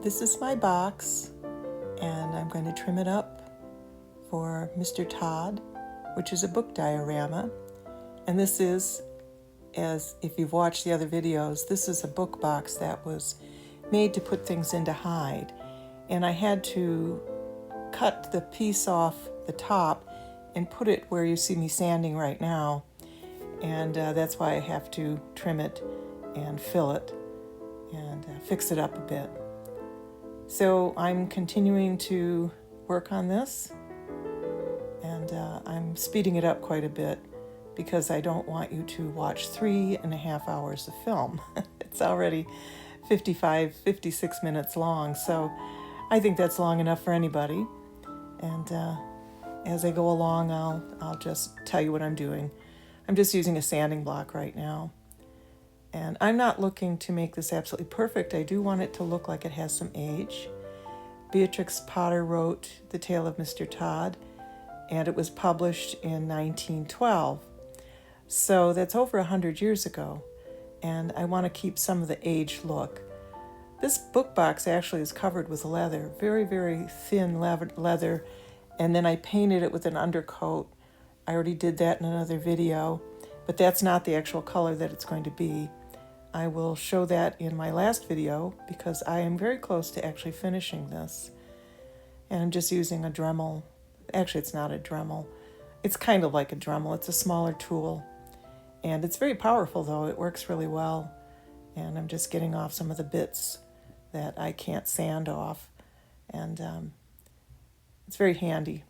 This is my box, and I'm going to trim it up for Mr.Tod, which is a book diorama. And this is, as if you've watched the other videos, this is a book box that was made to put things in to hide. And I had to cut the piece off the top and put it where you see me sanding right now. And that's why I have to trim it and fill it and fix it up a bit. So I'm continuing to work on this, and I'm speeding it up quite a bit because I don't want you to watch 3.5 hours of film. It's already 56 minutes long, so I think that's long enough for anybody. And as I go along, I'll just tell you what I'm doing. I'm just using a sanding block right now. And I'm not looking to make this absolutely perfect. I do want it to look like it has some age. Beatrix Potter wrote The Tale of Mr.Tod, and it was published in 1912. So that's over 100 years ago, and I want to keep some of the age look. This book box actually is covered with leather, very, very thin leather, and then I painted it with an undercoat. I already did that in another video, but that's not the actual color that it's going to be. I will show that in my last video because I am very close to actually finishing this. And I'm just using a Dremel. Actually, it's not a Dremel. It's kind of like a Dremel. It's a smaller tool. And it's very powerful, though. It works really well. And I'm just getting off some of the bits that I can't sand off. And it's very handy.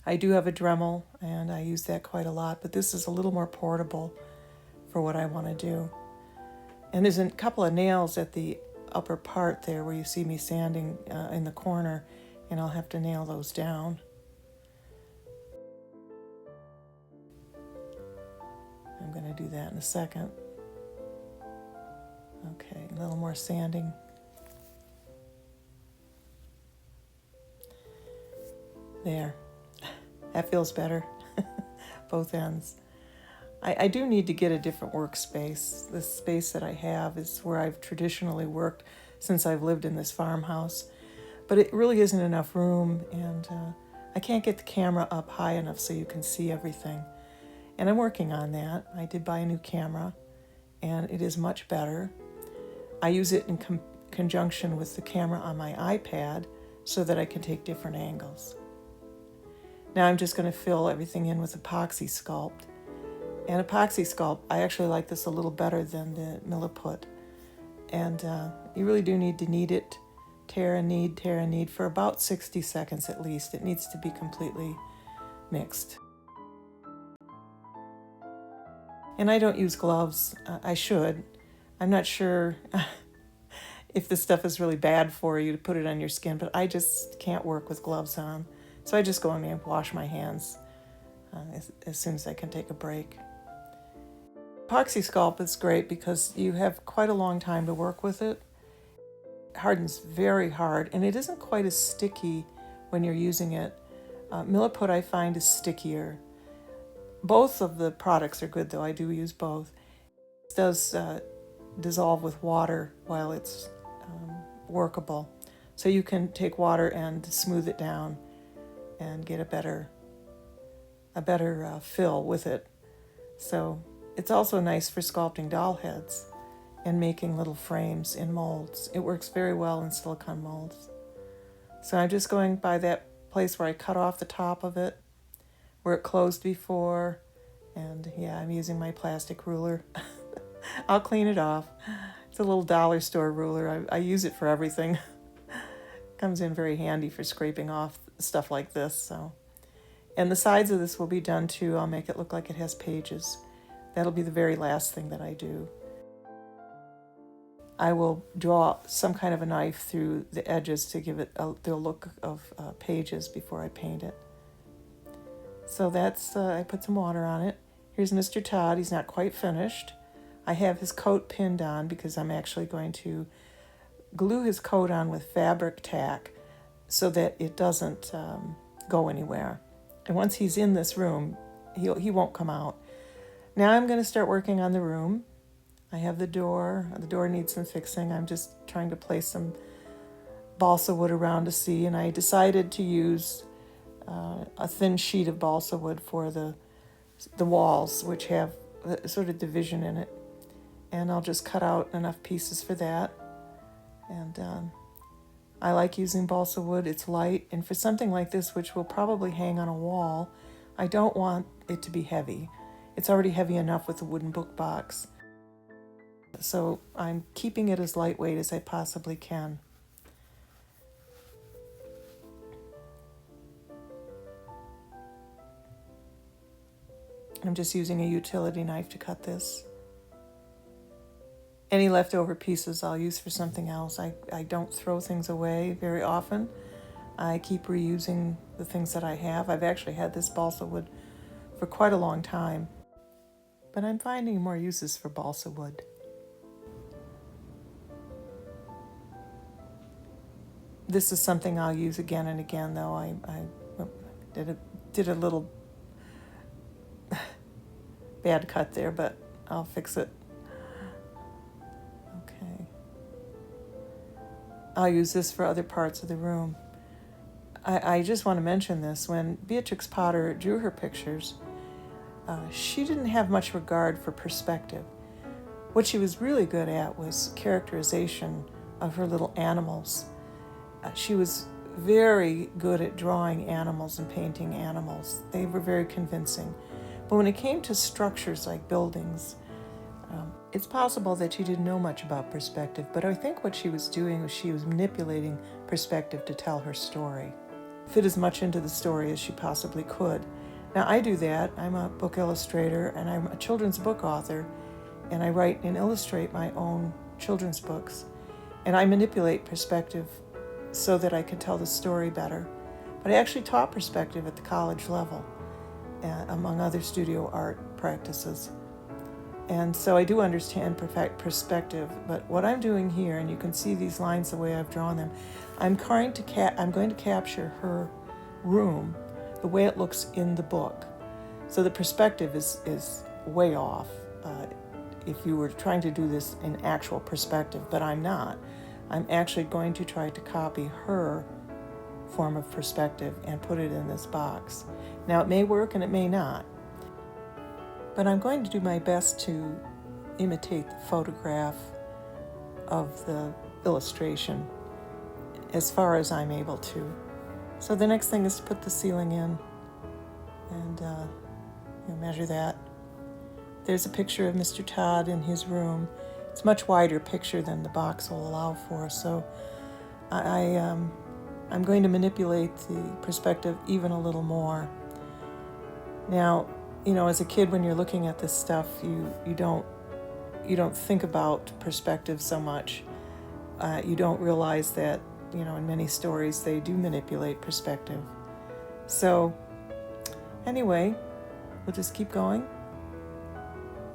I do have a Dremel, and I use that quite a lot, but this is a little more portable for what I want to do. And there's a couple of nails at the upper part there where you see me sanding in the corner, and I'll have to nail those down. I'm going to do that in a second. Okay, a little more sanding. There. That feels better, both ends. I do need to get a different workspace. The space that I have is where I've traditionally worked since I've lived in this farmhouse. But it really isn't enough room, and I can't get the camera up high enough so you can see everything. And I'm working on that. I did buy a new camera, and it is much better. I use it in conjunction with the camera on my iPad so that I can take different angles. Now I'm just going to fill everything in with epoxy sculpt. And epoxy sculpt, I actually like this a little better than the Mr.Tod. And you really do need to knead it, tear and knead for about 60 seconds at least. It needs to be completely mixed. And I don't use gloves. I should. I'm not sure if this stuff is really bad for you to put it on your skin, but I just can't work with gloves on. So I just go in and wash my hands as soon as I can take a break. Epoxy sculpt is great because you have quite a long time to work with it. It hardens very hard, and it isn't quite as sticky when you're using it. Mr.Tod I find is stickier. Both of the products are good, though. I do use both. It does dissolve with water while it's workable. So you can take water and smooth it down and get a better fill with it. So it's also nice for sculpting doll heads and making little frames in molds. It works very well in silicone molds. So I'm just going by that place where I cut off the top of it, where it closed before, and yeah, I'm using my plastic ruler. I'll clean it off. It's a little dollar store ruler. I use it for everything. Comes in very handy for scraping off stuff like this. So, and the sides of this will be done too. I'll make it look like it has pages. That'll be the very last thing that I do. I will draw some kind of a knife through the edges to give it the look of pages before I paint it. So that's, I put some water on it. Here's Mr.Tod. He's not quite finished. I have his coat pinned on because I'm actually going to glue his coat on with fabric tack so that it doesn't go anywhere. And once he's in this room, he won't come out. Now I'm going to start working on the room. I have the door. The door needs some fixing. I'm just trying to place some balsa wood around to see, and I decided to use a thin sheet of balsa wood for the walls, which have a sort of division in it. And I'll just cut out enough pieces for that. And I like using balsa wood. It's light, and for something like this, which will probably hang on a wall, I don't want it to be heavy. It's already heavy enough with the wooden book box. So I'm keeping it as lightweight as I possibly can. I'm just using a utility knife to cut this. Any leftover pieces I'll use for something else. I don't throw things away very often. I keep reusing the things that I have. I've actually had this balsa wood for quite a long time, but I'm finding more uses for balsa wood. This is something I'll use again and again, though. I did a little bad cut there, but I'll fix it. Okay. I'll use this for other parts of the room. I just want to mention this. When Beatrix Potter drew her pictures, she didn't have much regard for perspective. What she was really good at was characterization of her little animals. She was very good at drawing animals and painting animals. They were very convincing. But when it came to structures like buildings, it's possible that she didn't know much about perspective, but I think what she was doing was she was manipulating perspective to tell her story, fit as much into the story as she possibly could. Now, I do that. I'm a book illustrator, and I'm a children's book author, and I write and illustrate my own children's books, and I manipulate perspective so that I can tell the story better. But I actually taught perspective at the college level, among other studio art practices. And so I do understand perspective, but what I'm doing here, and you can see these lines the way I've drawn them, I'm going to capture her room the way it looks in the book. So the perspective is way off if you were trying to do this in actual perspective, but I'm not. I'm actually going to try to copy her form of perspective and put it in this box. Now, it may work and it may not, but I'm going to do my best to imitate the photograph of the illustration as far as I'm able to. So the next thing is to put the ceiling in and measure that. There's a picture of Mr.Tod in his room. It's a much wider picture than the box will allow for, so I'm going to manipulate the perspective even a little more. Now, as a kid, when you're looking at this stuff, you don't think about perspective so much. You don't realize that, in many stories they do manipulate perspective. So anyway, we'll just keep going,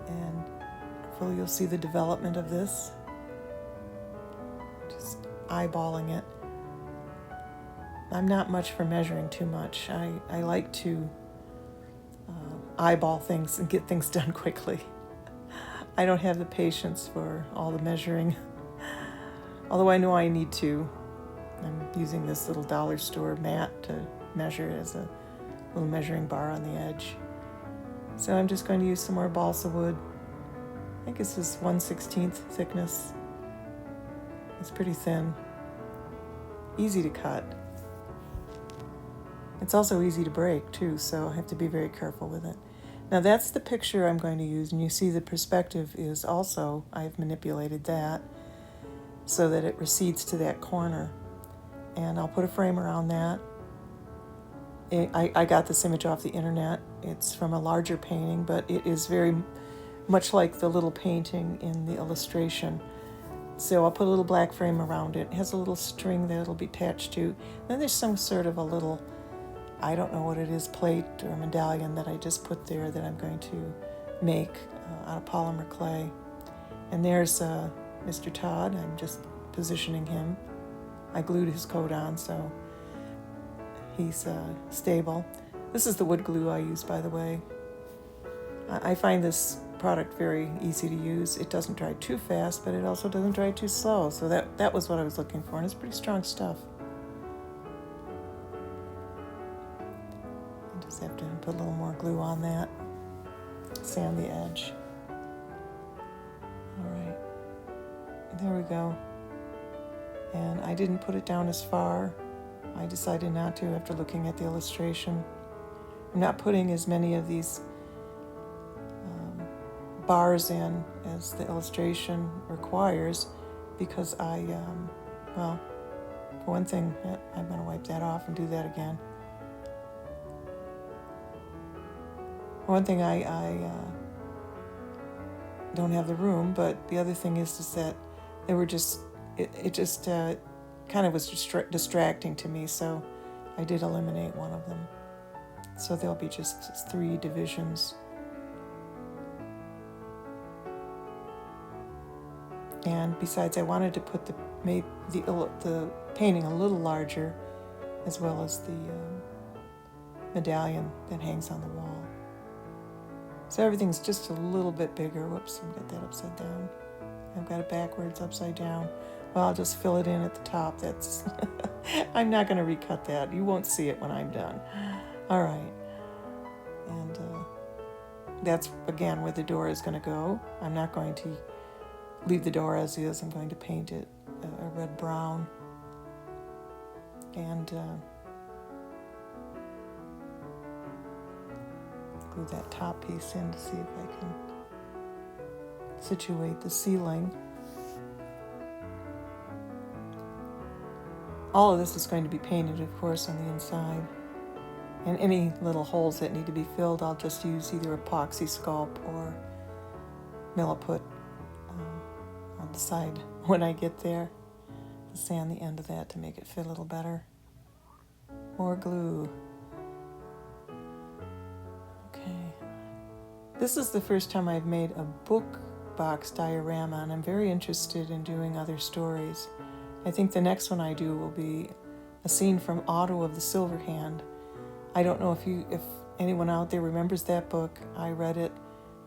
and hopefully you'll see the development of this. Just eyeballing it. I'm not much for measuring too much. I like to eyeball things and get things done quickly. I don't have the patience for all the measuring, although I know I need to. I'm using this little dollar store mat to measure as a little measuring bar on the edge. So I'm just going to use some more balsa wood. I think this is 1/16 thickness. It's pretty thin, easy to cut. It's also easy to break too, so I have to be very careful with it. Now that's the picture I'm going to use, and you see the perspective is also, I've manipulated that so that it recedes to that corner. And I'll put a frame around that. I got this image off the internet. It's from a larger painting, but it is very much like the little painting in the illustration. So I'll put a little black frame around it. It has a little string that it'll be attached to. Then there's some sort of a little, I don't know what it is, plate or medallion that I just put there that I'm going to make out of polymer clay. And there's Mr.Tod. I'm just positioning him. I glued his coat on, so he's stable. This is the wood glue I use, by the way. I find this product very easy to use. It doesn't dry too fast, but it also doesn't dry too slow. So that was what I was looking for, and it's pretty strong stuff. I just have to put a little more glue on that. Sand the edge. All right, there we go. And I didn't put it down as far. I decided not to after looking at the illustration. I'm not putting as many of these bars in as the illustration requires because well, for one thing, I'm going to wipe that off and do that again. For one thing, I don't have the room, but the other thing is that they were just, it just kind of was distracting to me, so I did eliminate one of them. So there'll be just 3 divisions. And besides, I wanted to put the painting a little larger, as well as the medallion that hangs on the wall. So everything's just a little bit bigger. Whoops, I've got that upside down. I've got it backwards, upside down. Well, I'll just fill it in at the top. That's I'm not going to recut that. You won't see it when I'm done. All right. And that's, again, where the door is going to go. I'm not going to leave the door as is. I'm going to paint it a red-brown. And glue that top piece in to see if I can situate the ceiling. All of this is going to be painted, of course, on the inside. And any little holes that need to be filled, I'll just use either epoxy sculpt or milliput on the side when I get there. I'll sand the end of that to make it fit a little better. More glue. Okay. This is the first time I've made a book box diorama, and I'm very interested in doing other stories. I think the next one I do will be a scene from Otto of the Silver Hand. I don't know if anyone out there remembers that book. I read it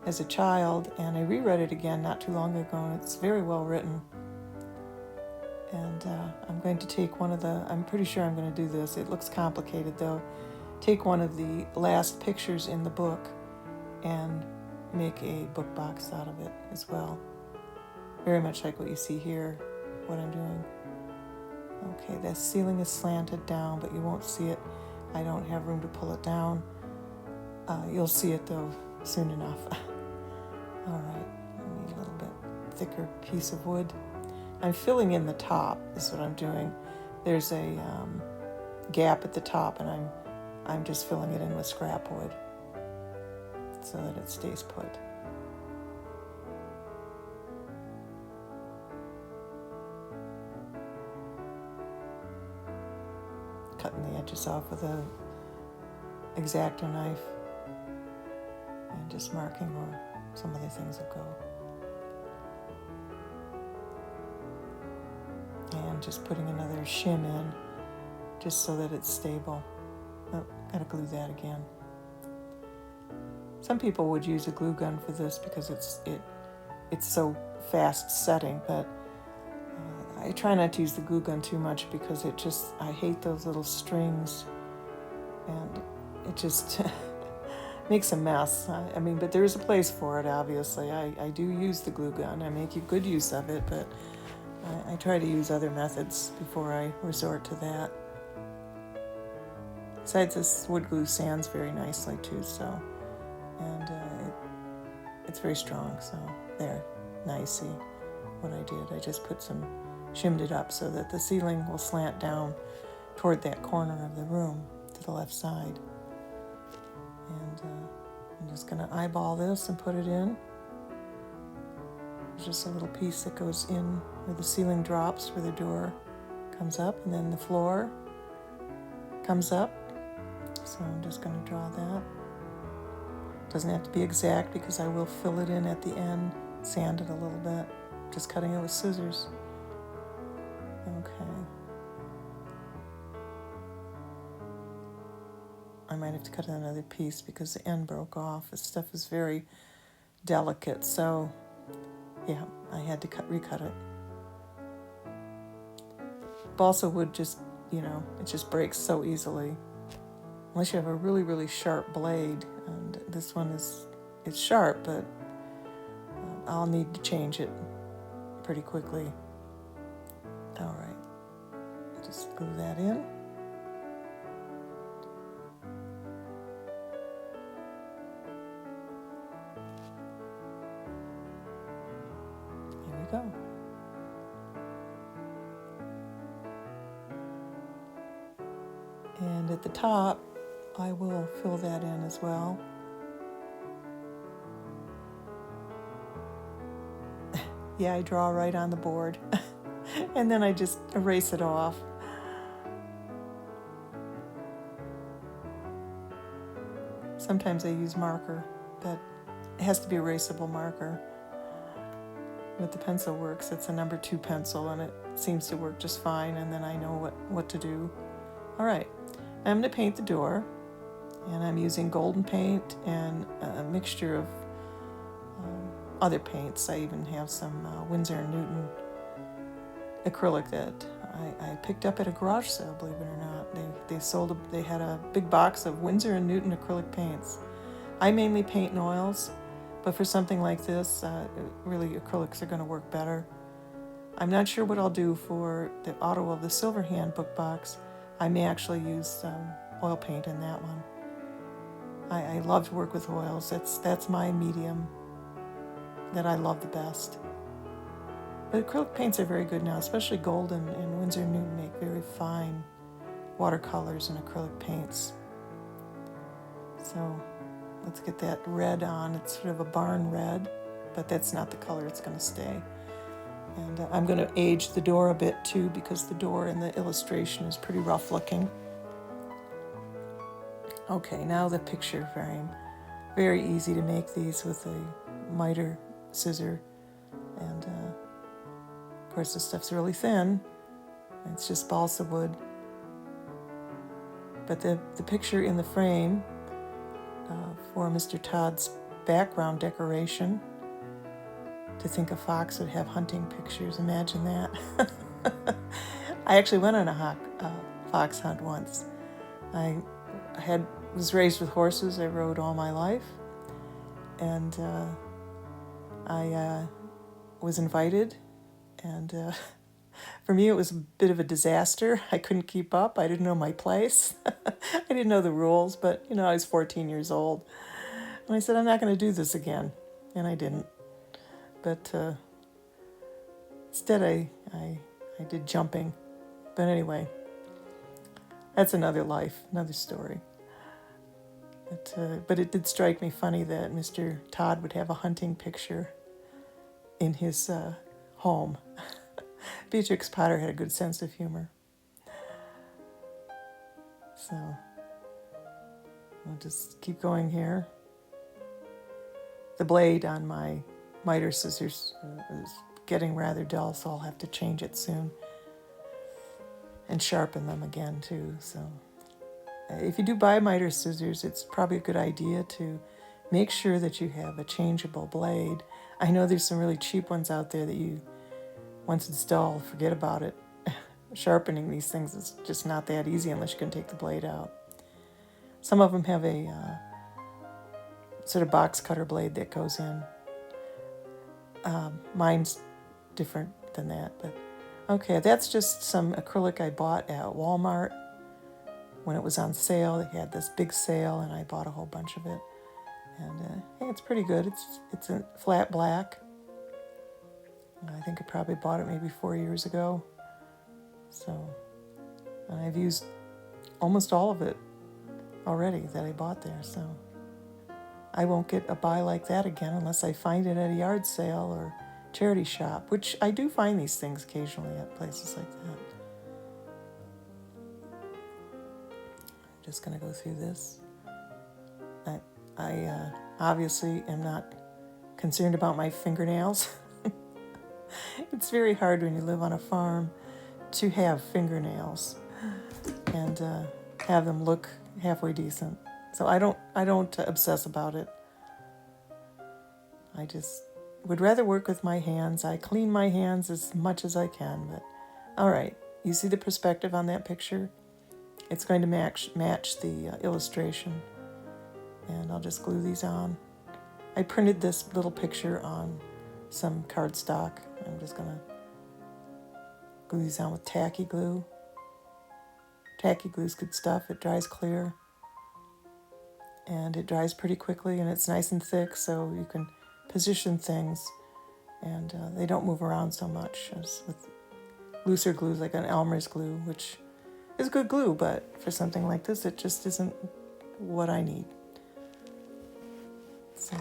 as a child, and I reread it again not too long ago, and it's very well written. And I'm going to take I'm pretty sure I'm going to do this. It looks complicated though. Take one of the last pictures in the book and make a book box out of it as well. Very much like what you see here, what I'm doing. Okay, the ceiling is slanted down, but you won't see it. I don't have room to pull it down. You'll see it though soon enough. All right, I need a little bit thicker piece of wood. I'm filling in the top, is what I'm doing. There's a gap at the top, and I'm just filling it in with scrap wood so that it stays put. Cutting the edges off with a X-Acto knife and just marking where some other things will go. And just putting another shim in just so that it's stable. Oh, gotta glue that again. Some people would use a glue gun for this because it's so fast setting, but I try not to use the glue gun too much because I hate those little strings, and it just makes a mess. I mean, but there is a place for it, obviously. I do use the glue gun. I make good use of it, but I try to use other methods before I resort to that. Besides, this wood glue sands very nicely too, so, and it's very strong, so there. Now you see what I did. I just shimmed it up so that the ceiling will slant down toward that corner of the room to the left side. And I'm just going to eyeball this and put it in. There's just a little piece that goes in where the ceiling drops, where the door comes up, and then the floor comes up. So I'm just going to draw that. Doesn't have to be exact because I will fill it in at the end, sand it a little bit. Just cutting it with scissors. Okay. I might have to cut another piece because the end broke off. This stuff is very delicate, so yeah, I had to recut it. Balsa wood just, it just breaks so easily. Unless you have a really, really sharp blade. And this one it's sharp, but I'll need to change it pretty quickly. All right, just glue that in. Here we go. And at the top, I will fill that in as well. Yeah, I draw right on the board. And then I just erase it off. Sometimes I use marker, but it has to be erasable marker. With the pencil works, it's a number 2 pencil, and it seems to work just fine, and then I know what to do. All right, I'm going to paint the door, and I'm using golden paint and a mixture of other paints. I even have some Winsor & Newton acrylic that I picked up at a garage sale, believe it or not. They had a big box of Winsor & Newton acrylic paints. I mainly paint in oils, but for something like this, really acrylics are going to work better. I'm not sure what I'll do for the Auto of the Silver Hand book box. I may actually use oil paint in that one. I love to work with oils. That's my medium that I love the best. But acrylic paints are very good now, especially Golden and Winsor & Newton make very fine watercolors and acrylic paints. So let's get that red on. It's sort of a barn red, but that's not the color it's going to stay. And I'm going to age the door a bit too, because the door in the illustration is pretty rough looking. Okay, now the picture frame. Very easy to make these with a miter scissor. And of course, this stuff's really thin. It's just balsa wood. But the picture in the frame for Mr. Tod's background decoration, to think a fox would have hunting pictures, imagine that. I actually went on a fox hunt once. I was raised with horses. I rode all my life. And I was invited, and for me it was a bit of a disaster. I couldn't keep up. I didn't know my place. I didn't know the rules, but I was 14 years old. And I said, I'm not going to do this again. And I didn't. But instead I did jumping. But anyway, that's another life, another story. But it did strike me funny that Mr. Tod would have a hunting picture in his home. Beatrix Potter had a good sense of humor. So I'll just keep going here. The blade on my miter scissors is getting rather dull, so I'll have to change it soon. And sharpen them again too. So if you do buy miter scissors, it's probably a good idea to make sure that you have a changeable blade. I know there's some really cheap ones out there that once it's dull, forget about it. Sharpening these things is just not that easy unless you can take the blade out. Some of them have a sort of box cutter blade that goes in. Mine's different than that, but okay, that's just some acrylic I bought at Walmart. When it was on sale, they had this big sale, and I bought a whole bunch of it. And hey, it's pretty good. It's a flat black. I think I probably bought it maybe 4 years ago. So, and I've used almost all of it already that I bought there. So I won't get a buy like that again unless I find it at a yard sale or charity shop, which I do find these things occasionally at places like that. I'm just going to go through this. I obviously am not concerned about my fingernails. It's very hard when you live on a farm to have fingernails and have them look halfway decent. So I don't obsess about it. I just would rather work with my hands. I clean my hands as much as I can, but all right. You see the perspective on that picture? It's going to match the illustration. And I'll just glue these on. I printed this little picture on some cardstock. I'm just going to glue these on with tacky glue. Tacky glue is good stuff. It dries clear. And it dries pretty quickly, and it's nice and thick, so you can position things, and they don't move around so much as with looser glues like an Elmer's glue, which is good glue, but for something like this, it just isn't what I need. So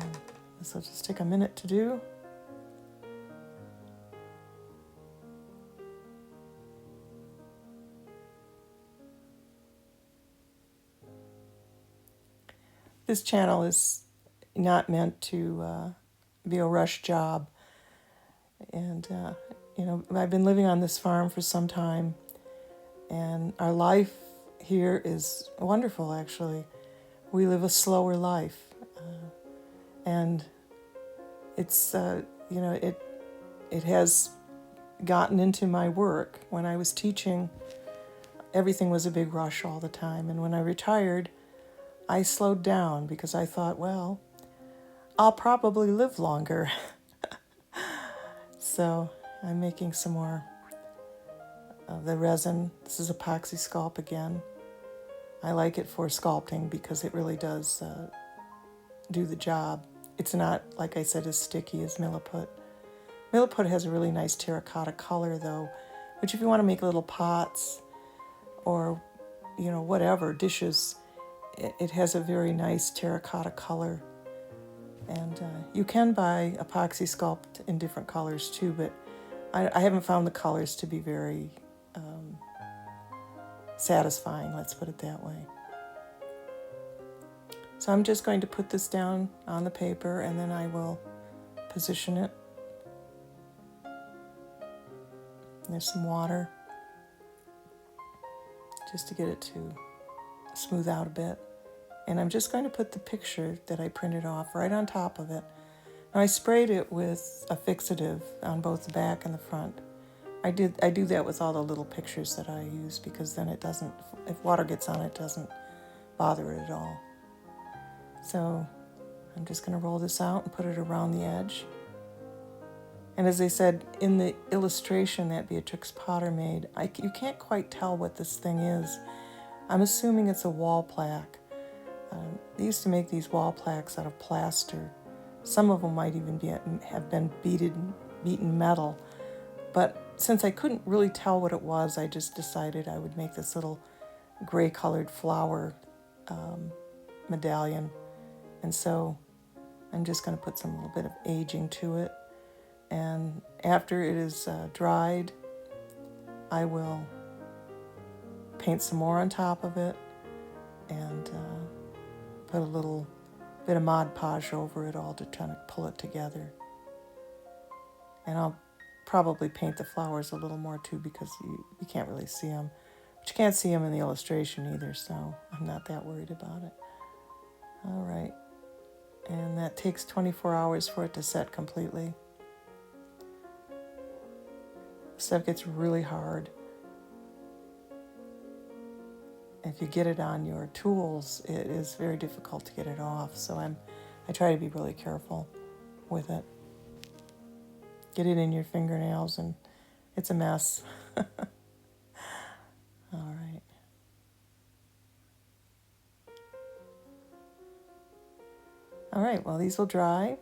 this will just take a minute to do. This channel is not meant to be a rush job. And, I've been living on this farm for some time, and our life here is wonderful, actually. We live a slower life. And it's, it has gotten into my work. When I was teaching, everything was a big rush all the time. And when I retired, I slowed down because I thought, well, I'll probably live longer. So I'm making some more of the resin. This is epoxy sculpt again. I like it for sculpting because it really does do the job. It's not, like I said, as sticky as Milliput. Milliput has a really nice terracotta color, though, which if you want to make little pots or, whatever, dishes, it has a very nice terracotta color. And you can buy epoxy sculpt in different colors too, but I haven't found the colors to be very satisfying, let's put it that way. So I'm just going to put this down on the paper, and then I will position it. There's some water just to get it to smooth out a bit. And I'm just going to put the picture that I printed off right on top of it. Now I sprayed it with a fixative on both the back and the front. I do that with all the little pictures that I use, because then it doesn't, if water gets on it, it doesn't bother it at all. So I'm just going to roll this out and put it around the edge. And as I said, in the illustration that Beatrix Potter made, you can't quite tell what this thing is. I'm assuming it's a wall plaque. They used to make these wall plaques out of plaster. Some of them might even have been beaten metal. But since I couldn't really tell what it was, I just decided I would make this little gray-colored flower medallion. And so I'm just going to put some little bit of aging to it. And after it is dried, I will paint some more on top of it and put a little bit of Mod Podge over it all to try to pull it together. And I'll probably paint the flowers a little more too, because you can't really see them. But you can't see them in the illustration either, so I'm not that worried about it. All right. And that takes 24 hours for it to set completely. Stuff gets really hard. If you get it on your tools, it is very difficult to get it off. So I try to be really careful with it. Get it in your fingernails and it's a mess. All right. All right, well, these will dry.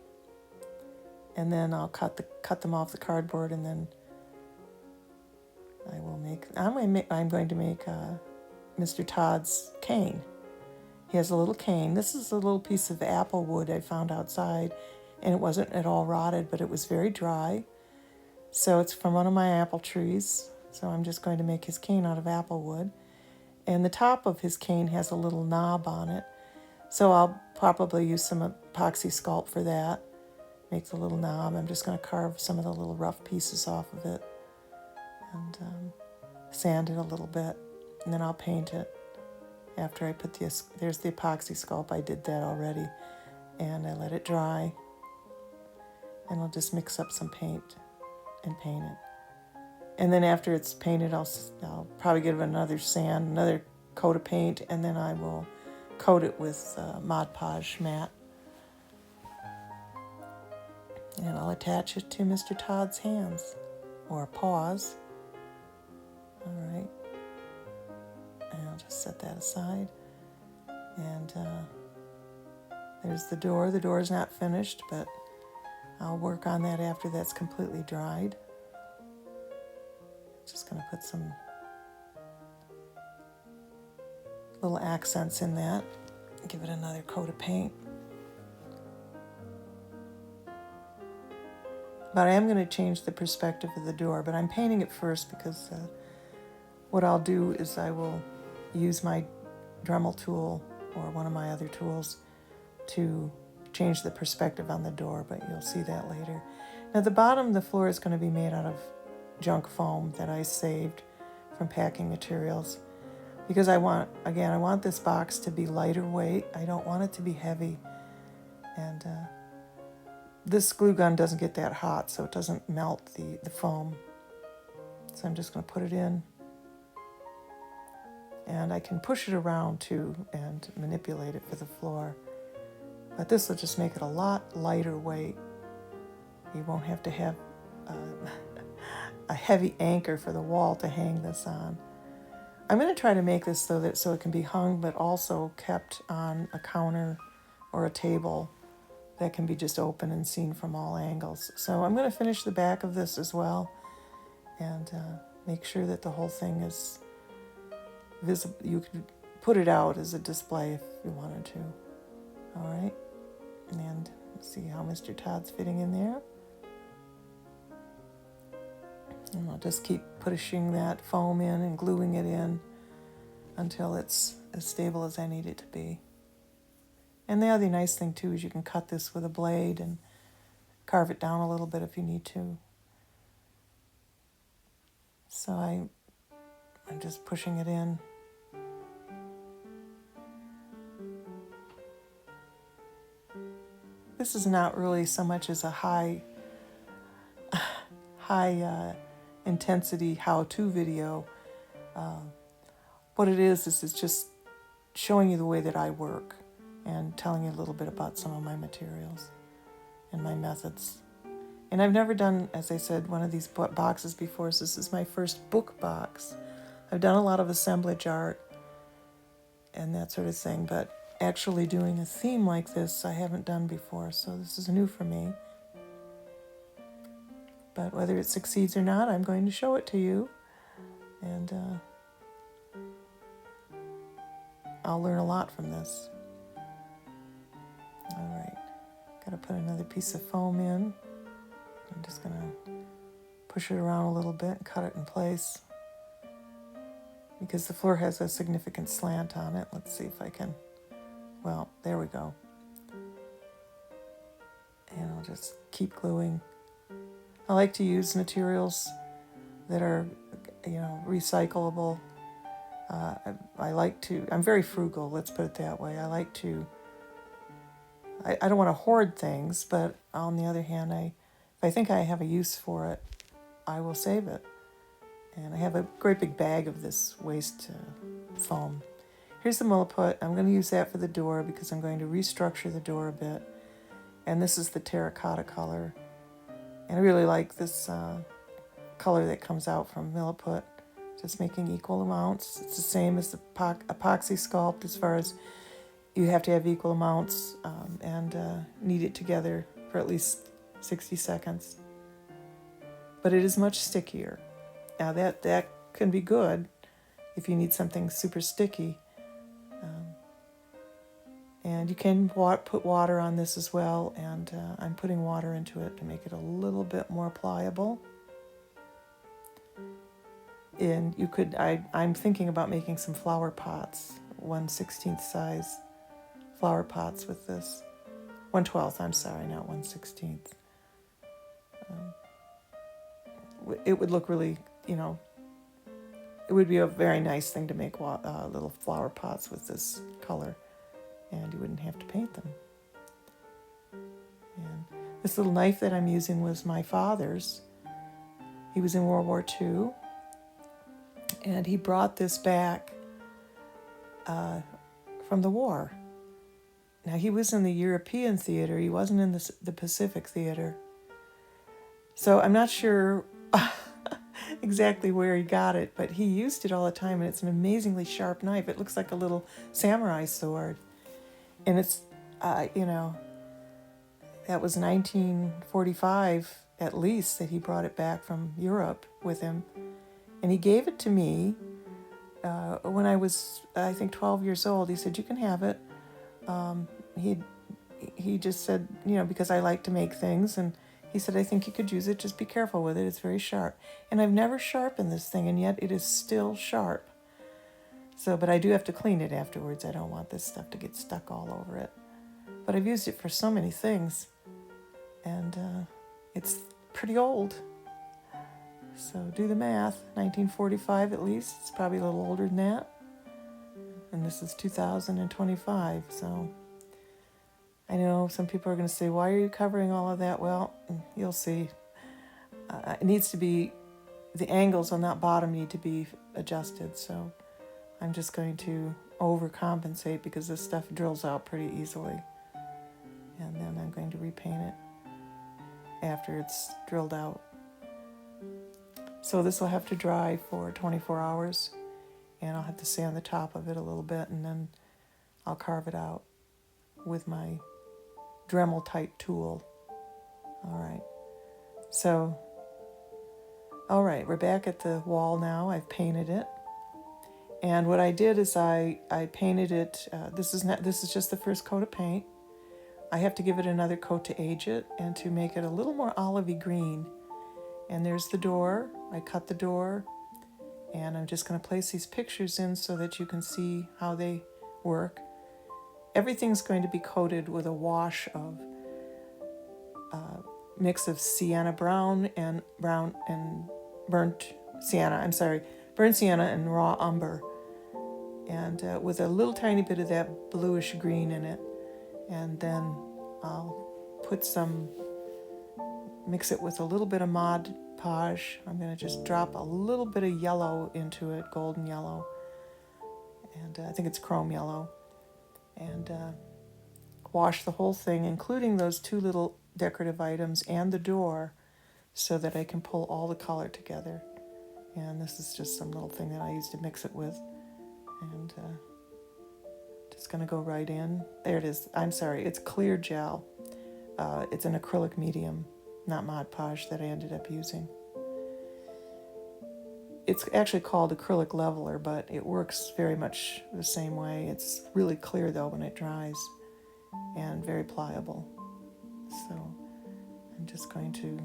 And then I'll cut them off the cardboard, and then I'm going to make Mr.Tod's cane. He has a little cane. This is a little piece of apple wood I found outside, and it wasn't at all rotted, but it was very dry. So it's from one of my apple trees. So I'm just going to make his cane out of apple wood. And the top of his cane has a little knob on it. So I'll probably use some epoxy sculpt for that. Make the little knob. I'm just going to carve some of the little rough pieces off of it and sand it a little bit. And then I'll paint it after I put there's the epoxy sculpt. I did that already. And I let it dry. And I'll just mix up some paint and paint it. And then after it's painted, I'll probably give it another sand, another coat of paint, and then I will coat it with Mod Podge matte. And I'll attach it to Mr. Tod's hands, or paws. All right. And I'll just set that aside. And there's the door. The door is not finished, but I'll work on that after that's completely dried. Just going to put some little accents in that. Give it another coat of paint. But I am going to change the perspective of the door, but I'm painting it first because what I'll do is I will use my Dremel tool or one of my other tools to change the perspective on the door, but you'll see that later. Now the bottom of the floor is going to be made out of junk foam that I saved from packing materials because I want this box to be lighter weight. I don't want it to be heavy, and this glue gun doesn't get that hot, so it doesn't melt the foam. So I'm just going to put it in, and I can push it around too and manipulate it for the floor. But this will just make it a lot lighter weight. You won't have to have a heavy anchor for the wall to hang this on. I'm going to try to make this so it can be hung, but also kept on a counter or a table that can be just open and seen from all angles. So I'm going to finish the back of this as well and make sure that the whole thing is visible. You could put it out as a display if you wanted to. All right, and let's see how Mr. Tod's fitting in there. And I'll just keep pushing that foam in and gluing it in until it's as stable as I need it to be. And the other nice thing too is you can cut this with a blade and carve it down a little bit if you need to. So I'm just pushing it in. This is not really so much as a high intensity how-to video. What it is it's just showing you the way that I work and telling you a little bit about some of my materials and my methods. And I've never done, as I said, one of these boxes before, so this is my first book box. I've done a lot of assemblage art and that sort of thing, but actually doing a theme like this I haven't done before, so this is new for me. But whether it succeeds or not, I'm going to show it to you, and I'll learn a lot from this. All right, got to put another piece of foam in. I'm just going to push it around a little bit and cut it in place because the floor has a significant slant on it. Let's see if I can. Well, there we go. And I'll just keep gluing. I like to use materials that are, recyclable. I'm very frugal, let's put it that way. I don't want to hoard things, but on the other hand, if I think I have a use for it, I will save it. And I have a great big bag of this waste foam. Here's the Milliput. I'm going to use that for the door because I'm going to restructure the door a bit. And this is the terracotta color. And I really like this color that comes out from Milliput. Just making equal amounts. It's the same as the epoxy sculpt as far as you have to have equal amounts and knead it together for at least 60 seconds. But it is much stickier. Now that can be good if you need something super sticky. And you can put water on this as well, and I'm putting water into it to make it a little bit more pliable. And you could, I'm thinking about making some flower pots, 1/16 size flower pots with this. 1/12, I'm sorry, not 1/16. It would look really, it would be a very nice thing to make little flower pots with this color, and you wouldn't have to paint them. And this little knife that I'm using was my father's. He was in World War II, and he brought this back from the war. Now, he was in the European theater. He wasn't in the Pacific theater. So I'm not sure exactly where he got it, but he used it all the time, and it's an amazingly sharp knife. It looks like a little samurai sword. And it's, that was 1945 at least that he brought it back from Europe with him. And he gave it to me when I was, I think, 12 years old. He said, "You can have it." He just said, because I like to make things, and he said, "I think you could use it. Just be careful with it. It's very sharp." And I've never sharpened this thing, and yet it is still sharp. So, but I do have to clean it afterwards. I don't want this stuff to get stuck all over it. But I've used it for so many things, and it's pretty old. So do the math. 1945 at least. It's probably a little older than that. And this is 2025, so I know some people are going to say, "Why are you covering all of that?" Well, you'll see. It needs to be, the angles on that bottom need to be adjusted, so I'm just going to overcompensate because this stuff drills out pretty easily. And then I'm going to repaint it after it's drilled out. So this will have to dry for 24 hours, and I'll have to sand the top of it a little bit, and then I'll carve it out with my Dremel type tool. All right. So, all right, we're back at the wall now. I've painted it. And what I did is I painted it. This is just the first coat of paint. I have to give it another coat to age it and to make it a little more olivey green. And there's the door. I cut the door, and I'm just going to place these pictures in so that you can see how they work. Everything's going to be coated with a wash of mix of sienna brown and burnt sienna. Burnt sienna and raw umber, and with a little tiny bit of that bluish green in it. And then I'll mix it with a little bit of Mod Podge. I'm going to just drop a little bit of yellow into it, golden yellow, and I think it's chrome yellow, and wash the whole thing, including those two little decorative items and the door, so that I can pull all the color together. And this is just some little thing that I use to mix it with, and just going to go right in. There it is. I'm sorry, it's clear gel. It's an acrylic medium, not Mod Podge, that I ended up using. It's actually called acrylic leveler, but it works very much the same way. It's really clear though when it dries, and very pliable. So I'm just going to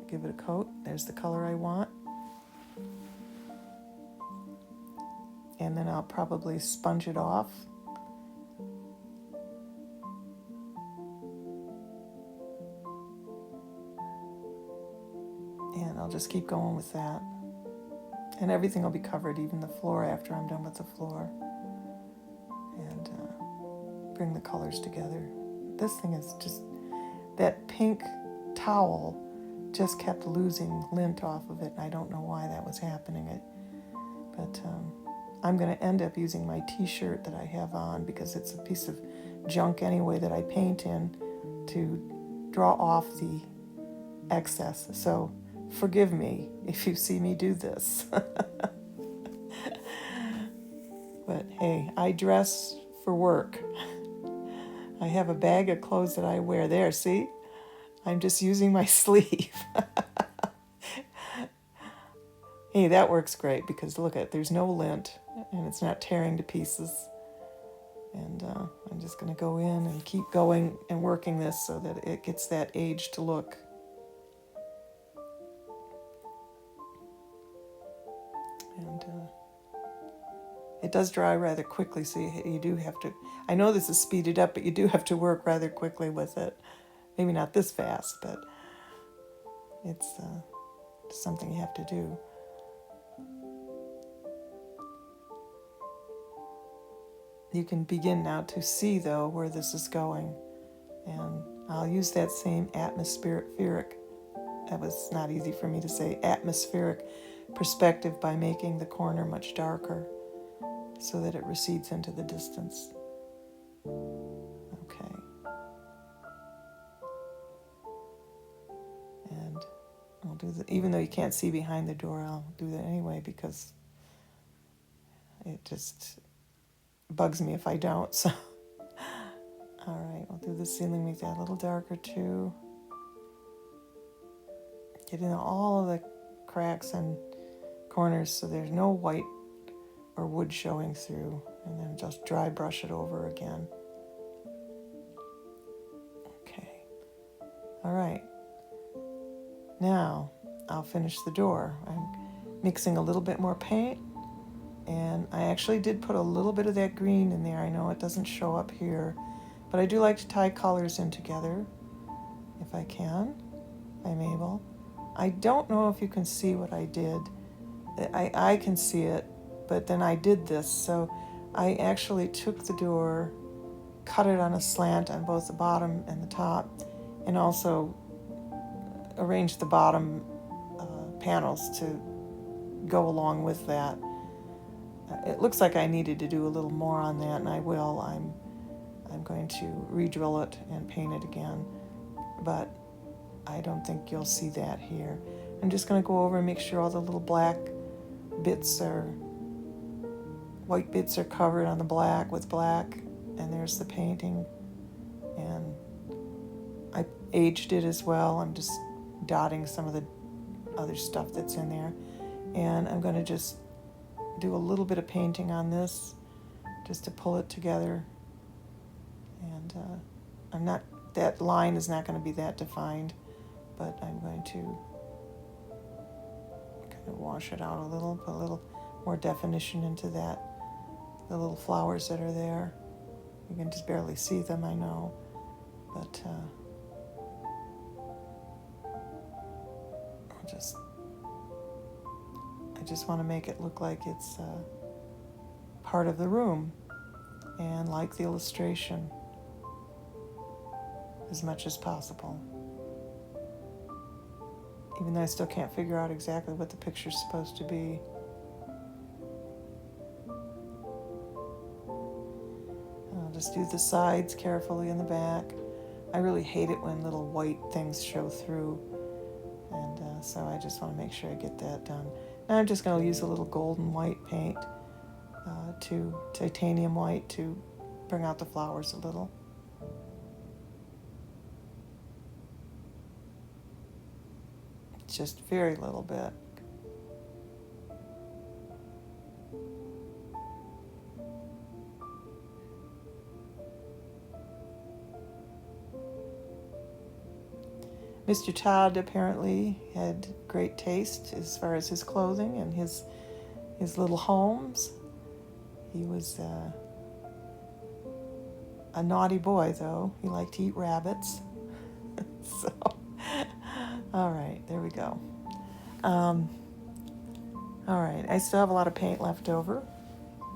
give it a coat. There's the color I want. And then I'll probably sponge it off. And I'll just keep going with that. And everything will be covered, even the floor, after I'm done with the floor. And bring the colors together. This thing is just, that pink towel just kept losing lint off of it, and I don't know why that was happening. But I'm going to end up using my t-shirt that I have on, because it's a piece of junk anyway that I paint in, to draw off the excess. So forgive me if you see me do this. But hey, I dress for work. I have a bag of clothes that I wear. There, see? I'm just using my sleeve. Hey, that works great, because look at, there's no lint and it's not tearing to pieces. And I'm just going to go in and keep going and working this so that it gets that aged look. And it does dry rather quickly, so you do have to, I know this is speeded up, but you do have to work rather quickly with it. Maybe not this fast, but it's something you have to do. You can begin now to see, though, where this is going. And I'll use that same atmospheric, that was not easy for me to say, atmospheric perspective by making the corner much darker so that it recedes into the distance. Okay. And I'll do that, even though you can't see behind the door, I'll do that anyway because it just bugs me if I don't. So, all right, we'll do the ceiling, make that a little darker too. Get in all of the cracks and corners so there's no white or wood showing through, and then just dry brush it over again. Okay. All right. Now I'll finish the door. I'm mixing a little bit more paint, and I actually did put a little bit of that green in there. I know it doesn't show up here, but I do like to tie colors in together if I can. I'm able. I don't know if you can see what I did. I can see it, but then I did this. So I actually took the door, cut it on a slant on both the bottom and the top, and also arranged the bottom panels to go along with that. It looks like I needed to do a little more on that, and I will. I'm going to re-drill it and paint it again, but I don't think you'll see that here. I'm just going to go over and make sure all the little white bits are covered on the black with black, and there's the painting, and I aged it as well. I'm just dotting some of the other stuff that's in there, and I'm going to just do a little bit of painting on this just to pull it together, and that line is not going to be that defined, but I'm going to kind of wash it out a little, put a little more definition into that, the little flowers that are there. You can just barely see them, I know, but I just want to make it look like it's part of the room and like the illustration as much as possible. Even though I still can't figure out exactly what the picture's supposed to be. I'll just do the sides carefully in the back. I really hate it when little white things show through, and so I just want to make sure I get that done. Now I'm just going to use a little golden white paint, titanium white, to bring out the flowers a little. Just very little bit. Mr.Tod apparently had great taste as far as his clothing and his little homes. He was a naughty boy, though. He liked to eat rabbits. So, all right, there we go. All right, I still have a lot of paint left over.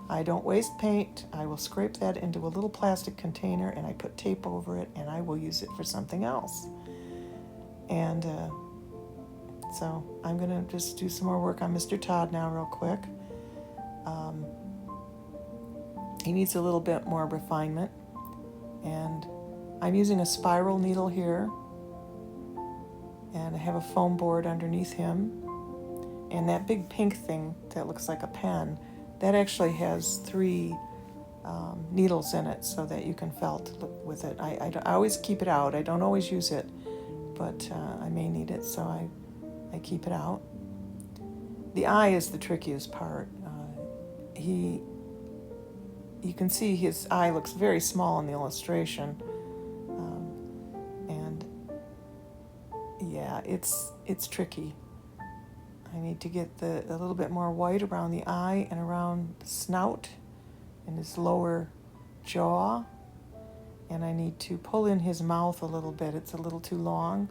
I don't waste paint. I will scrape that into a little plastic container, and I put tape over it, and I will use it for something else. And so I'm going to just do some more work on Mr.Tod now real quick. He needs a little bit more refinement. And I'm using a spiral needle here. And I have a foam board underneath him. And that big pink thing that looks like a pen, that actually has 3 needles in it so that you can felt with it. I always keep it out. I don't always use it, but I may need it, so I keep it out. The eye is the trickiest part. You can see his eye looks very small in the illustration, and yeah, it's tricky. I need to get a little bit more white around the eye and around the snout and his lower jaw. And I need to pull in his mouth a little bit. It's a little too long.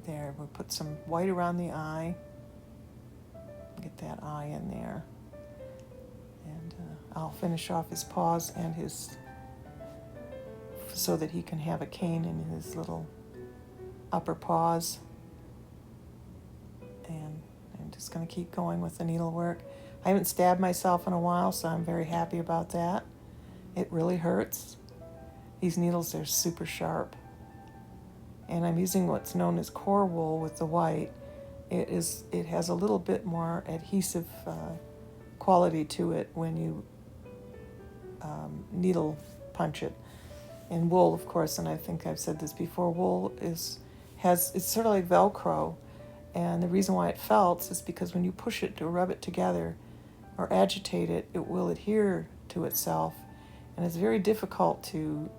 There, we'll put some white around the eye. Get that eye in there. And I'll finish off his paws and so that he can have a cane in his little upper paws. And I'm just going to keep going with the needlework. I haven't stabbed myself in a while, so I'm very happy about that. It really hurts. These needles are super sharp. And I'm using what's known as core wool with the white. It has a little bit more adhesive quality to it when you needle punch it. And wool, of course, and I think I've said this before, wool it's sort of like Velcro. And the reason why it felts is because when you push it to rub it together or agitate it, it will adhere to itself. And it's very difficult to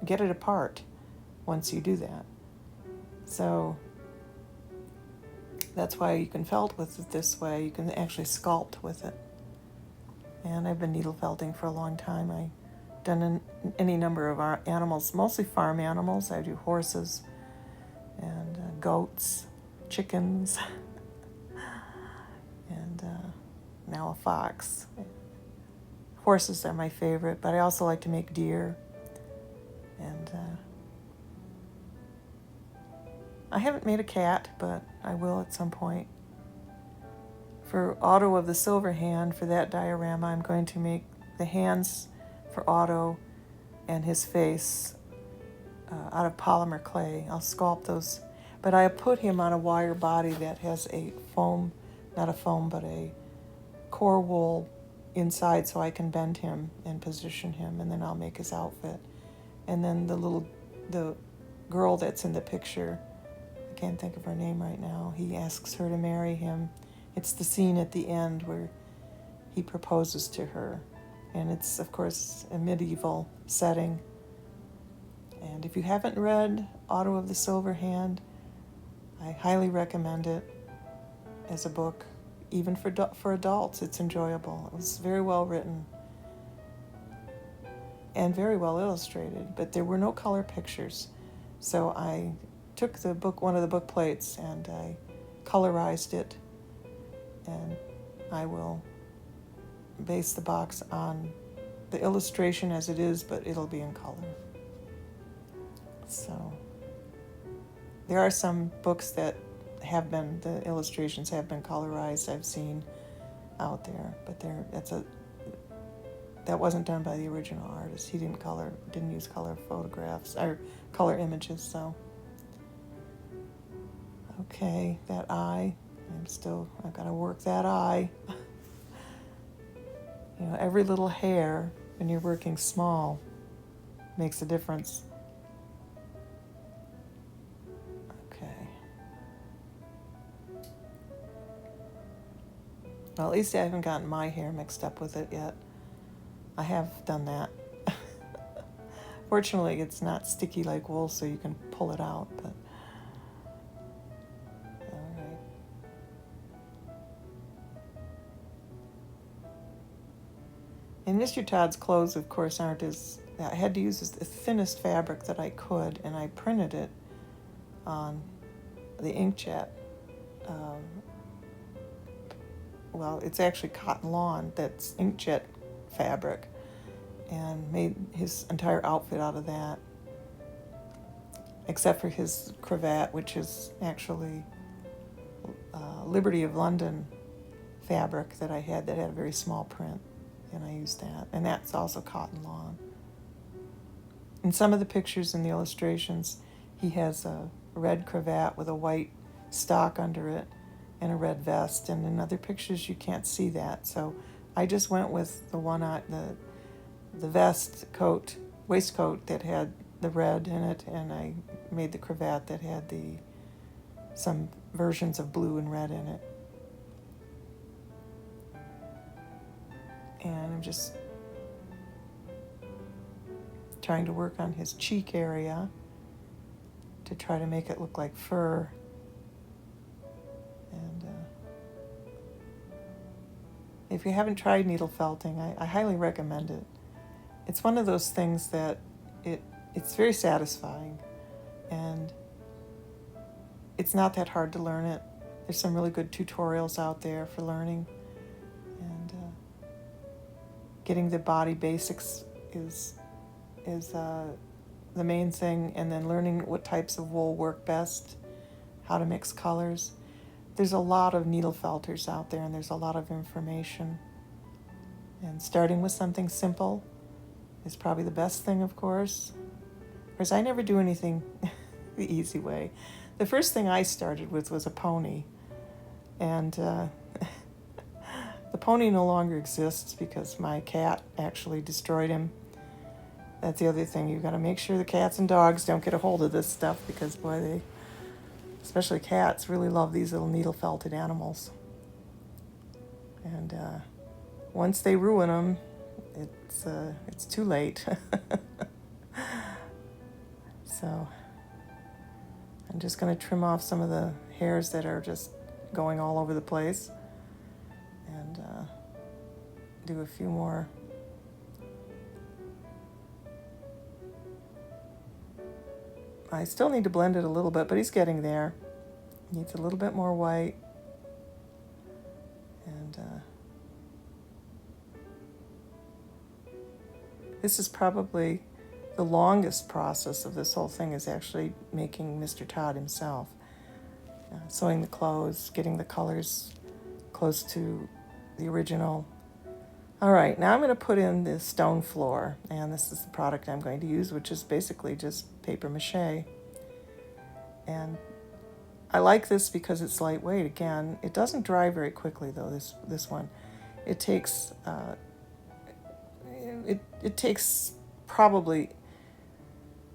get it apart once you do that. So that's why you can felt with it this way. You can actually sculpt with it. And I've been needle felting for a long time. I've done any number of our animals, mostly farm animals. I do horses and goats, chickens, and now a fox. Horses are my favorite, but I also like to make deer. And I haven't made a cat, but I will at some point. For Otto of the Silver Hand, for that diorama, I'm going to make the hands for Otto and his face out of polymer clay. I'll sculpt those. But I put him on a wire body that has a foam, not a foam, but a core wool inside so I can bend him and position him, and then I'll make his outfit. And then the girl that's in the picture, I can't think of her name right now, he asks her to marry him. It's the scene at the end where he proposes to her. And it's, of course, a medieval setting. And if you haven't read Otto of the Silver Hand, I highly recommend it as a book. Even for adults, it's enjoyable. It was very well written and very well illustrated, but there were no color pictures. So I took one of the book plates, and I colorized it, and I will base the box on the illustration as it is, but it'll be in color. So there are some books that the illustrations have been colorized, I've seen out there, but that wasn't done by the original artist. He didn't use color photographs or color images. So okay, that eye, I've got to work that eye. You know, every little hair when you're working small makes a difference. Okay. Well, at least I haven't gotten my hair mixed up with it yet. I have done that. Fortunately, it's not sticky like wool, so you can pull it out, but all right. And Mr.Tod's clothes, of course, I had to use the thinnest fabric that I could, and I printed it on the inkjet. Well, it's actually cotton lawn that's inkjet fabric, and made his entire outfit out of that, except for his cravat, which is actually Liberty of London fabric that I had that had a very small print, and I used that, and that's also cotton lawn. In some of the pictures in the illustrations, he has a red cravat with a white stock under it and a red vest, and in other pictures you can't see that. So I just went with the waistcoat that had the red in it, and I made the cravat that had some versions of blue and red in it. And I'm just trying to work on his cheek area to try to make it look like fur. And if you haven't tried needle felting, I highly recommend it. It's one of those things that it's very satisfying, and it's not that hard to learn it. There's some really good tutorials out there for learning, and getting the body basics is the main thing, and then learning what types of wool work best, how to mix colors. There's a lot of needle felters out there, and there's a lot of information. And starting with something simple is probably the best thing, of course. Of course, I never do anything the easy way. The first thing I started with was a pony, and the pony no longer exists because my cat actually destroyed him. That's the other thing. You've got to make sure the cats and dogs don't get a hold of this stuff, because boy, especially cats, really love these little needle felted animals. And once they ruin them, it's too late. So I'm just going to trim off some of the hairs that are just going all over the place, and do a few more. I still need to blend it a little bit, but he's getting there. Needs a little bit more white. And this is probably the longest process of this whole thing, is actually making Mr.Tod himself. Sewing the clothes, getting the colors close to the original. All right, now I'm going to put in the stone floor, and this is the product I'm going to use, which is basically just paper mache. And I like this because it's lightweight. Again, it doesn't dry very quickly though. This one, it takes it takes probably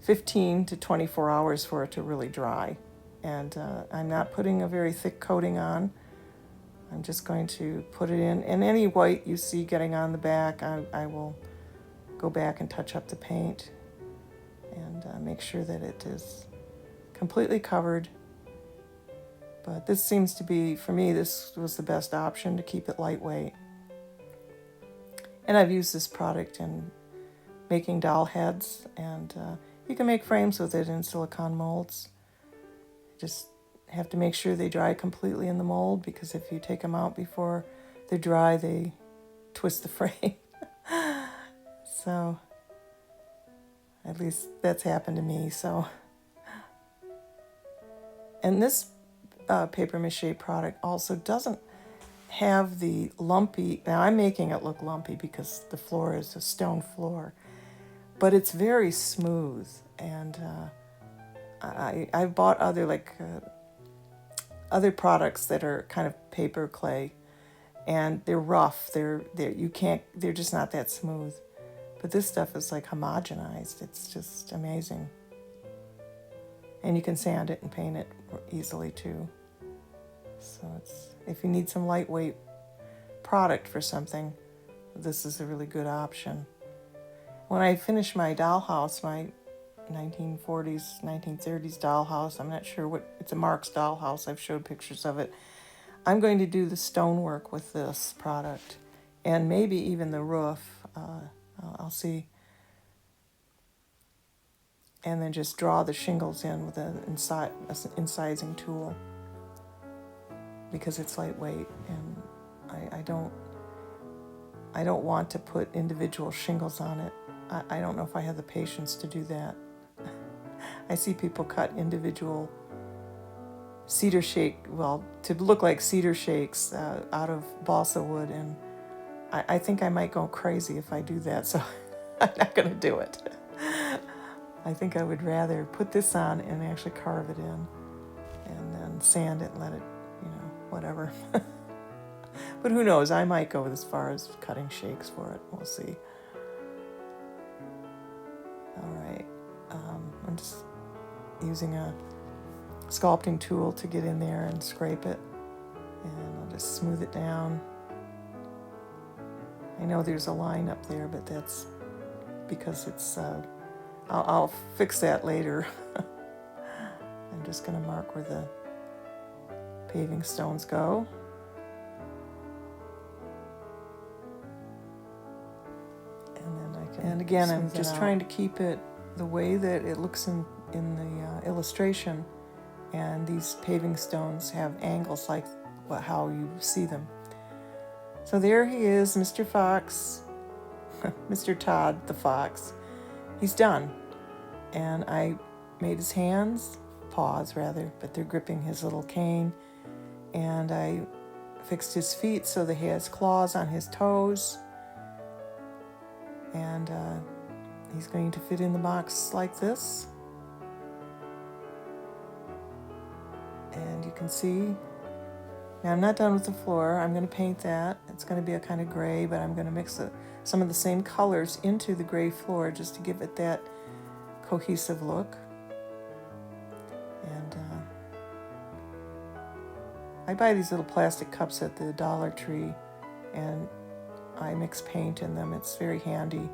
15 to 24 hours for it to really dry. And I'm not putting a very thick coating on. I'm just going to put it in, and any white you see getting on the back, I will go back and touch up the paint and make sure that it is completely covered. But this seems to be, for me, this was the best option to keep it lightweight. And I've used this product in making doll heads, and you can make frames with it in silicone molds. Just have to make sure they dry completely in the mold, because if you take them out before they're dry, they twist the frame. So at least that's happened to me. So, and this paper mache product also doesn't have the lumpy, now I'm making it look lumpy because the floor is a stone floor, but it's very smooth. And I bought other products that are kind of paper clay, and they're rough. They're just not that smooth. But this stuff is like homogenized. It's just amazing. And you can sand it and paint it easily too. So if you need some lightweight product for something, this is a really good option. When I finish my dollhouse, my 1940s, 1930s dollhouse, I'm not sure what, it's a Mark's dollhouse, I've showed pictures of it. I'm going to do the stonework with this product, and maybe even the roof. I'll see. And then just draw the shingles in with an incising tool, because it's lightweight, and I don't want to put individual shingles on it. I don't know if I have the patience to do that. I see people cut individual cedar shake, to look like cedar shakes out of balsa wood, and I think I might go crazy if I do that, so I'm not going to do it. I think I would rather put this on and actually carve it in, and then sand it and let it, whatever. But who knows, I might go as far as cutting shakes for it. We'll see. All right, I'm just using a sculpting tool to get in there and scrape it, and I'll just smooth it down. I know there's a line up there, but that's because it's, I'll fix that later. I'm just going to mark where the paving stones go. And then I can, and again, I'm just trying to keep it the way that it looks in the illustration. And these paving stones have angles like how you see them. So there he is, Mr. Fox, Mr. Tod the fox, he's done. And I made his paws rather, but they're gripping his little cane. And I fixed his feet so that he has claws on his toes. And he's going to fit in the box like this. And you can see, now I'm not done with the floor. I'm going to paint that. It's going to be a kind of gray, but I'm going to mix some of the same colors into the gray floor just to give it that cohesive look. And I buy these little plastic cups at the Dollar Tree, and I mix paint in them. It's very handy,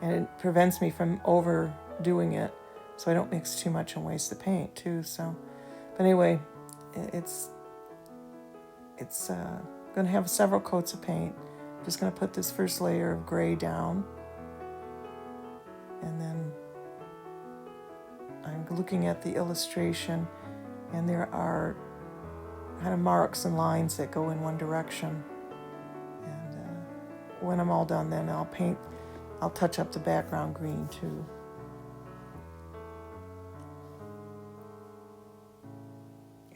and it prevents me from overdoing it, so I don't mix too much and waste the paint too. So, but anyway, it's going to have several coats of paint. I'm just going to put this first layer of gray down, and then I'm looking at the illustration, and there are kind of marks and lines that go in one direction. And when I'm all done, then I'll touch up the background green too.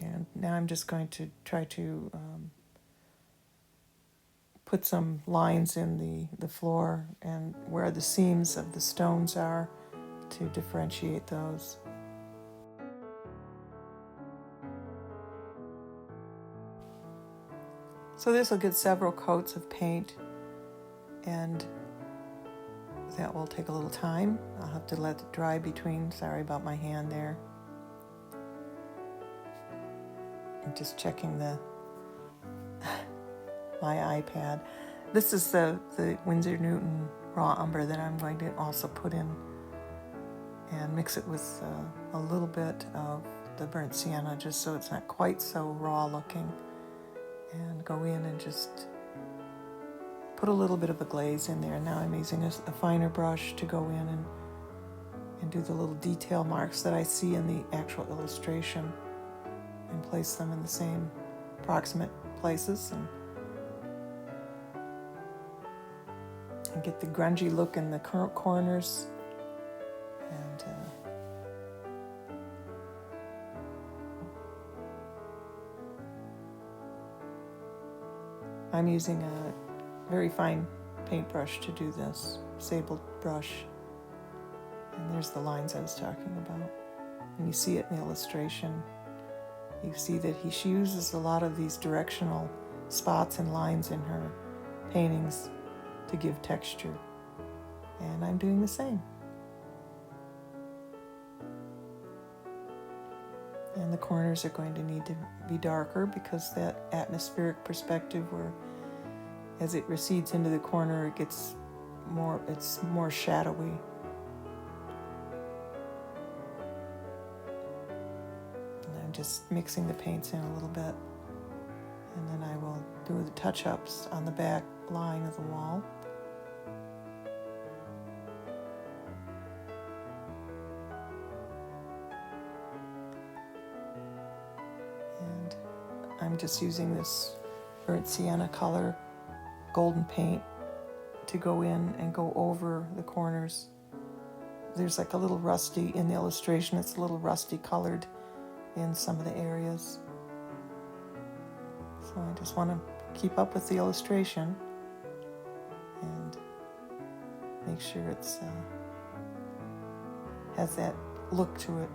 And now I'm just going to try to put some lines in the floor and where the seams of the stones are to differentiate those. So this will get several coats of paint, and that will take a little time. I'll have to let it dry between. Sorry about my hand there. I'm just checking my iPad. This is the Winsor Newton raw umber that I'm going to also put in and mix it with a little bit of the burnt sienna, just so it's not quite so raw looking, and go in and just put a little bit of a glaze in there. Now I'm using a finer brush to go in and do the little detail marks that I see in the actual illustration and place them in the same approximate places and get the grungy look in the corners. And I'm using a very fine paintbrush to do this, sable brush. And there's the lines I was talking about. And you see it in the illustration. You see that she uses a lot of these directional spots and lines in her paintings to give texture. And I'm doing the same. And the corners are going to need to be darker because that atmospheric perspective where as it recedes into the corner, it's more shadowy. And I'm just mixing the paints in a little bit. And then I will do the touch-ups on the back line of the wall. And I'm just using this burnt sienna color, golden paint, to go in and go over the corners. There's like a little rusty in the illustration. It's a little rusty colored in some of the areas. So I just want to keep up with the illustration and make sure it's has that look to it.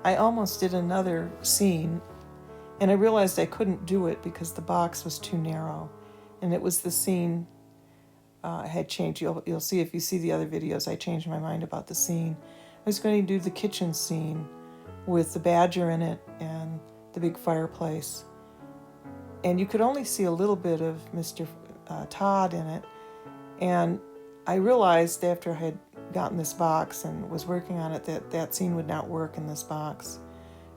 I almost did another scene, and I realized I couldn't do it because the box was too narrow, and it was the scene I had changed. You'll see if you see the other videos, I changed my mind about the scene. I was going to do the kitchen scene with the badger in it and the big fireplace, and you could only see a little bit of Mr. Tod in it, and I realized after I had gotten this box and was working on it that scene would not work in this box.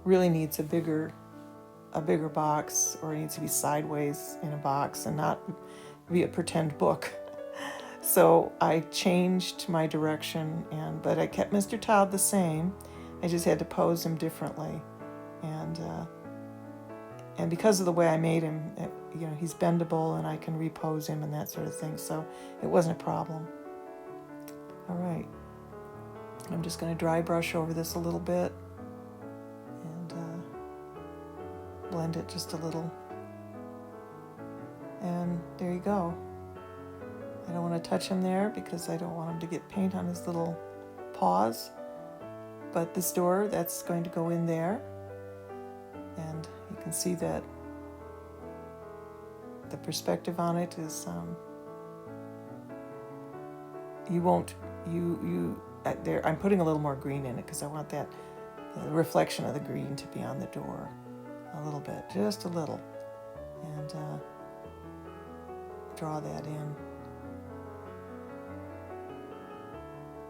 Really needs a bigger box, or it needs to be sideways in a box and not be a pretend book. So I changed my direction, but I kept Mr. Tod the And because of the way I made him, he's bendable and I can repose him and that sort of thing. So it wasn't a problem. All right. I'm just going to dry brush over this a little bit and blend it just a little. And there you go. I don't want to touch him there because I don't want him to get paint on his little paws. But this door, that's going to go in there. And you can see that the perspective on it is, there. I'm putting a little more green in it because I want the reflection of the green to be on the door a little bit, just a little. And draw that in.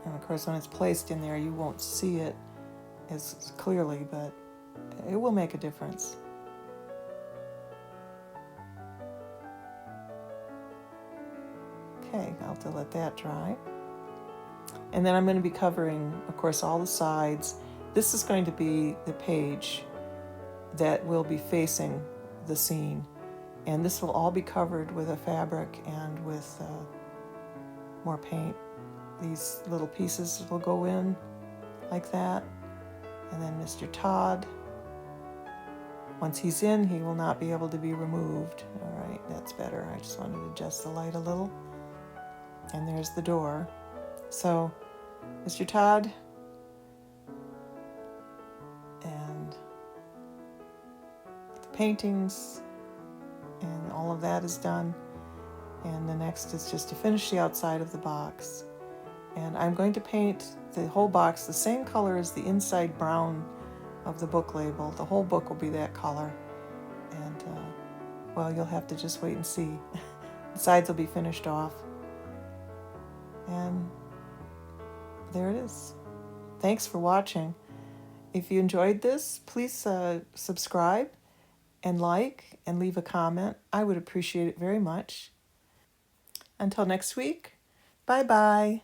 And of course, when it's placed in there, you won't see it as clearly, but it will make a difference. Okay, I'll have to let that dry. And then I'm going to be covering, of course, all the sides. This is going to be the page that will be facing the scene. And this will all be covered with a fabric and with more paint. These little pieces will go in like that. And then Mr. Tod, once he's in, he will not be able to be removed. All right, that's better. I just wanted to adjust the light a little. And there's the door. So, Mr. Tod, and the paintings, and all of that is done. And the next is just to finish the outside of the box. And I'm going to paint the whole box the same color as the inside brown of the book label. The whole book will be that color. And, well, you'll have to just wait and see. The sides will be finished off. And there it is. Thanks for watching. If you enjoyed this, please subscribe and like and leave a comment. I would appreciate it very much. Until next week, bye-bye.